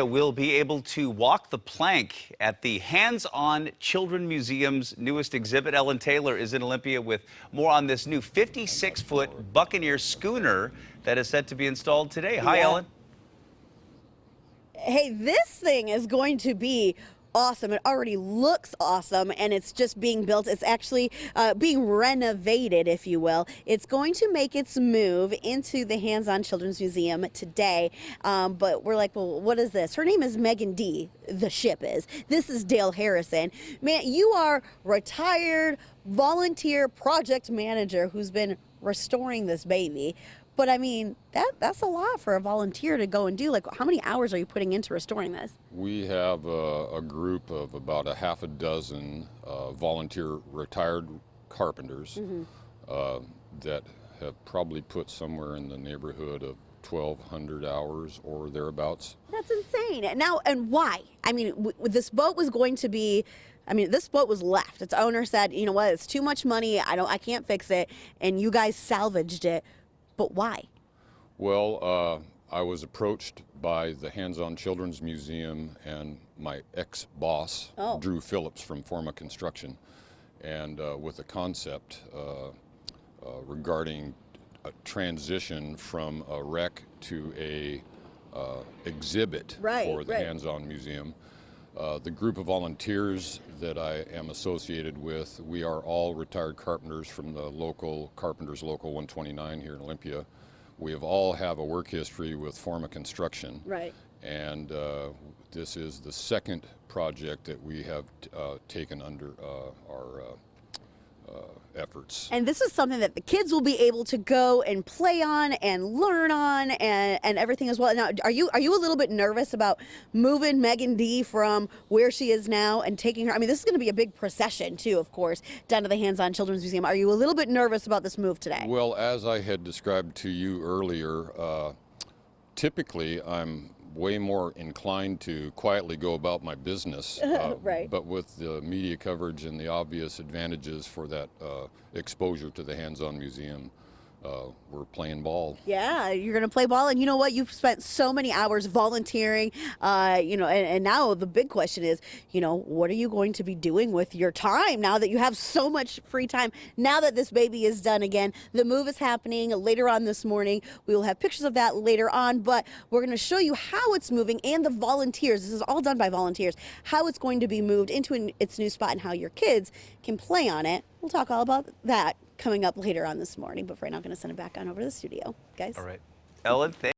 Will be able to walk the plank at the Hands-On Children Museum's newest exhibit. Ellen Tailor is in Olympia with more on this new 56-foot Buccaneer schooner that is set to be installed today. Hi, Ellen. Hey, this thing is going to be awesome. It already looks awesome, and it's just being built. It's actually being renovated, if you will. It's going to make its move into the Hands-On Children's Museum today. But we're like, well, what is this? Her name is Megan D. The ship is. This is Dale Harrison. Man, you are retired volunteer project manager who's been restoring this baby. But I mean, that's a lot for a volunteer to go and do. Like, how many hours are you putting into restoring this? We have a group of about a half a dozen volunteer retired carpenters that have probably put somewhere in the neighborhood of 1,200 hours or thereabouts. That's insane. Now, and why? I mean, this boat was going to be, this boat was left. Its owner said, you know what, it's too much money. I can't fix it. And you guys salvaged it. But why? Well, I was approached by the Hands-On Children's Museum and my ex-boss, Drew Phillips from Forma Construction, and with a concept regarding a transition from a wreck to a exhibit for the Hands-On Museum. The group of volunteers that I am associated with, we are all retired carpenters from the local Carpenters Local 129 here in Olympia. We all have a work history with Forma Construction. Right. And this is the second project that we have taken under our efforts. And this is something that the kids will be able to go and play on and learn on and everything as well. Now, are you a little bit nervous about moving Megan D from where she is now and taking her? I mean, this is going to be a big procession too, of course, down to the Hands-On Children's Museum. Are you a little bit nervous about this move today? Well, as I had described to you earlier, typically I'm way more inclined to quietly go about my business, but with the media coverage and the obvious advantages for that exposure to the Hands-On Museum, we're playing ball. Yeah, you're going to play ball, and you know what? You've spent so many hours volunteering, and now the big question is, what are you going to be doing with your time now that you have so much free time? Now that this baby is done again, the move is happening later on this morning. We will have pictures of that later on, but we're going to show you how it's moving and the volunteers. This is all done by volunteers. How it's going to be moved into its new spot and how your kids can play on it. We'll talk all about that coming up later on this morning, but for right now, I'm going to send it back on over to the studio. Guys? All right. Ellen, thank you.